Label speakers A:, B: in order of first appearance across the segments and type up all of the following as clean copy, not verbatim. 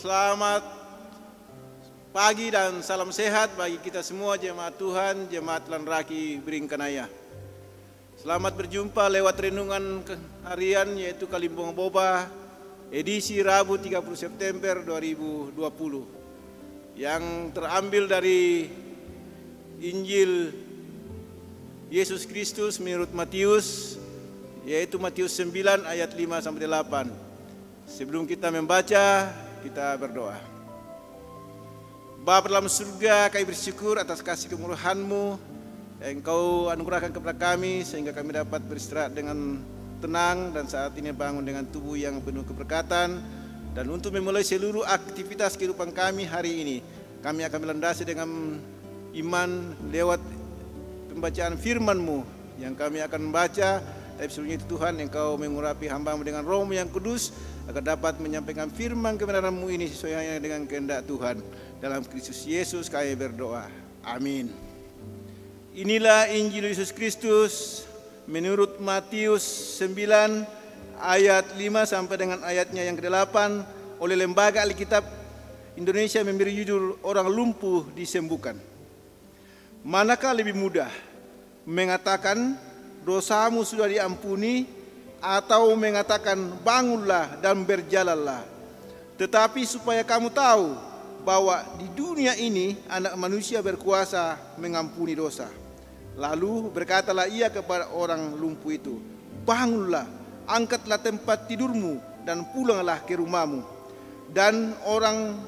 A: Selamat pagi dan salam sehat bagi kita semua jemaat Tuhan, jemaat Lanraki Beringkanaya. Selamat berjumpa lewat renungan harian yaitu Kalimpong Boba edisi Rabu 30 September 2020 yang terambil dari Injil Yesus Kristus menurut Matius, yaitu Matius 9 ayat 5 sampai 8. Sebelum kita membaca, kita berdoa. Bapa dalam surga, kami bersyukur atas kasih kemurahan-Mu yang Engkau anugerahkan kepada kami sehingga kami dapat beristirahat dengan tenang dan saat ini bangun dengan tubuh yang penuh keberkatan. Dan untuk memulai seluruh aktivitas kehidupan kami hari ini, kami akan melandasi dengan iman lewat pembacaan firman-Mu yang kami akan membaca. Tapi sebelumnya itu Tuhan, Engkau mengurapi hamba-Mu dengan Roh-Mu yang kudus agar dapat menyampaikan firman kebenaran-Mu ini sesuai dengan kehendak Tuhan. Dalam Kristus Yesus kami berdoa. Amin. Inilah Injil Yesus Kristus menurut Matius 9 ayat 5 sampai dengan ayatnya yang ke-8 oleh Lembaga Alkitab Indonesia memberi judul Orang Lumpuh Disembuhkan. Manakah lebih mudah mengatakan dosamu sudah diampuni atau mengatakan bangunlah dan berjalanlah? Tetapi supaya kamu tahu bahwa di dunia ini anak manusia berkuasa mengampuni dosa. Lalu berkatalah ia kepada orang lumpuh itu, bangunlah, angkatlah tempat tidurmu dan pulanglah ke rumahmu. Dan orang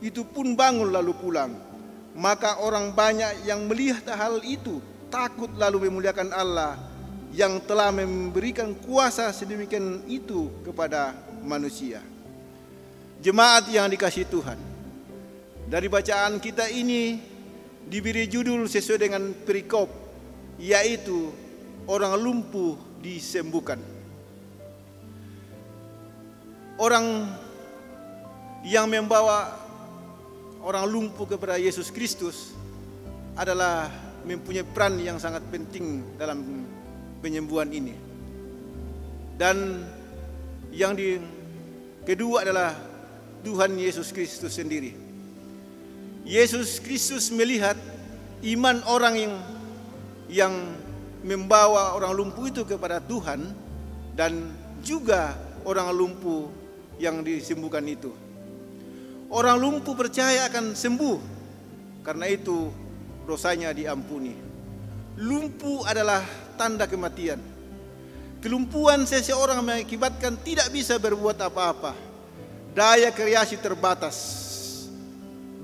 A: itu pun bangun lalu pulang. Maka orang banyak yang melihat hal itu takut lalu memuliakan Allah yang telah memberikan kuasa sedemikian itu kepada manusia. Jemaat yang dikasihi Tuhan, dari bacaan kita ini diberi judul sesuai dengan perikop, yaitu orang lumpuh disembuhkan. Orang yang membawa orang lumpuh kepada Yesus Kristus adalah mempunyai peran yang sangat penting dalam penyembuhan ini. Dan yang kedua adalah Tuhan Yesus Kristus sendiri. Yesus Kristus melihat iman orang yang membawa orang lumpuh itu kepada Tuhan dan juga orang lumpuh yang disembuhkan itu. Orang lumpuh percaya akan sembuh, karena itu dosanya diampuni. Lumpuh adalah tanda kematian. Kelumpuhan seseorang mengakibatkan tidak bisa berbuat apa-apa. Daya kreasi terbatas.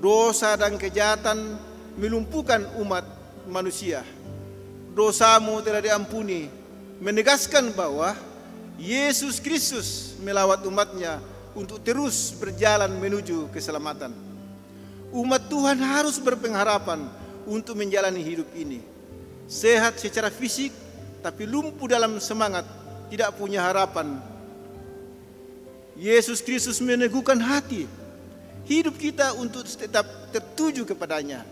A: Dosa dan kejahatan melumpuhkan umat manusia. Dosamu telah diampuni, menegaskan bahwa Yesus Kristus melawat umatnya untuk terus berjalan menuju keselamatan. Umat Tuhan harus berpengharapan untuk menjalani hidup ini. Sehat secara fisik, tapi lumpuh dalam semangat, tidak punya harapan. Yesus Kristus meneguhkan hati hidup kita untuk tetap tertuju kepadanya,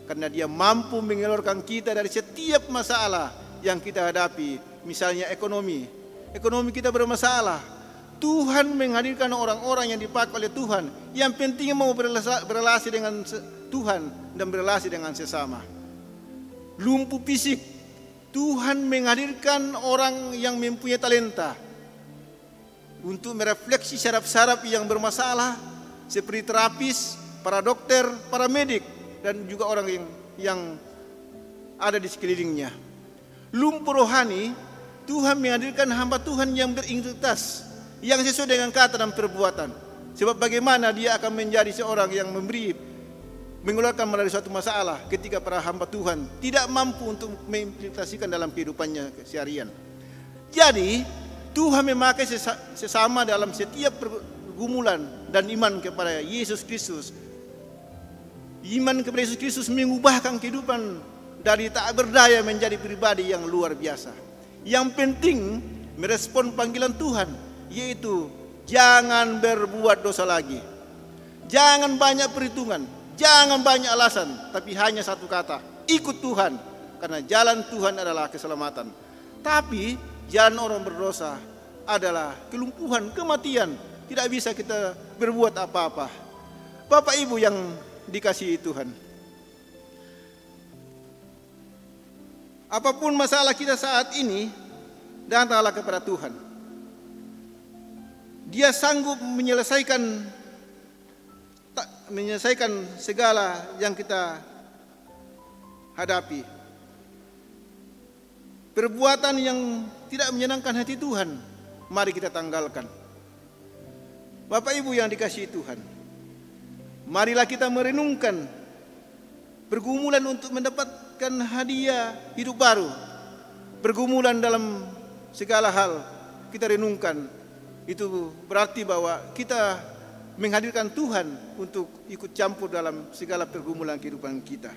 A: karena Dia mampu mengeluarkan kita dari setiap masalah yang kita hadapi. Misalnya ekonomi kita bermasalah. Tuhan menghadirkan orang-orang yang dipakai oleh Tuhan, yang penting mau berrelasi dengan Tuhan dan berrelasi dengan sesama. Lumpuh fisik, Tuhan menghadirkan orang yang mempunyai talenta untuk merefleksi saraf-saraf yang bermasalah, seperti terapis, para dokter, para medik, dan juga orang yang ada di sekelilingnya. Lumpuh rohani, Tuhan menghadirkan hamba Tuhan yang berintegritas, yang sesuai dengan kata dan perbuatan. Sebab bagaimana dia akan menjadi seorang yang mengeluarkan melalui suatu masalah ketika para hamba Tuhan tidak mampu untuk mengimplementasikan dalam kehidupannya seharian. Jadi Tuhan memakai sesama dalam setiap pergumulan dan iman kepada Yesus Kristus. Iman kepada Yesus Kristus mengubahkan kehidupan dari tak berdaya menjadi pribadi yang luar biasa. Yang penting merespon panggilan Tuhan, yaitu jangan berbuat dosa lagi. Jangan banyak perhitungan, jangan banyak alasan, tapi hanya satu kata, ikut Tuhan. Karena jalan Tuhan adalah keselamatan. Tapi jalan orang berdosa adalah kelumpuhan, kematian. Tidak bisa kita berbuat apa-apa. Bapak Ibu yang dikasihi Tuhan, apapun masalah kita saat ini, datanglah kepada Tuhan. Dia sanggup menyelesaikan segala yang kita hadapi. Perbuatan yang tidak menyenangkan hati Tuhan, mari kita tanggalkan. Bapak Ibu yang dikasihi Tuhan, marilah kita merenungkan pergumulan untuk mendapatkan hadiah hidup baru. Pergumulan dalam segala hal kita renungkan. Itu berarti bahwa kita menghadirkan Tuhan untuk ikut campur dalam segala pergumulan kehidupan kita.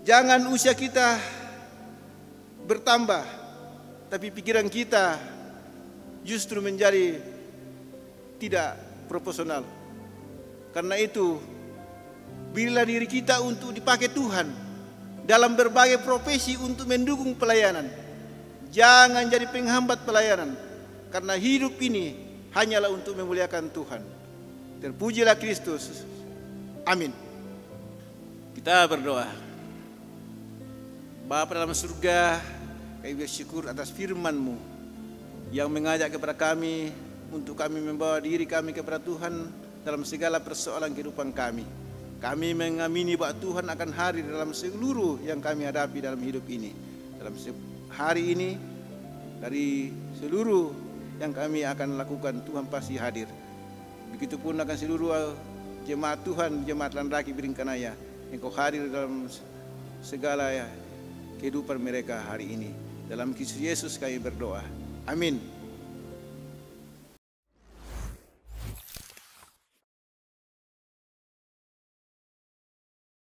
A: Jangan usia kita bertambah, tapi pikiran kita justru menjadi tidak proporsional. Karena itu, berilah diri kita untuk dipakai Tuhan dalam berbagai profesi untuk mendukung pelayanan. Jangan jadi penghambat pelayanan, karena hidup ini hanyalah untuk memuliakan Tuhan. Terpujilah Kristus. Amin. Kita berdoa. Bapa dalam surga, kami bersyukur atas firman-Mu yang mengajak kepada kami untuk kami membawa diri kami kepada Tuhan dalam segala persoalan kehidupan kami. Kami mengamini bahwa Tuhan akan hadir dalam seluruh yang kami hadapi dalam hidup ini. Dalam hari ini, dari seluruh yang kami akan lakukan, Tuhan pasti hadir. Begitupun akan seluruh jemaat Tuhan, jemaat Landraki Biringkanaya, Engkau hadir dalam segala kehidupan mereka hari ini. Dalam Kristus Yesus kami berdoa. Amin.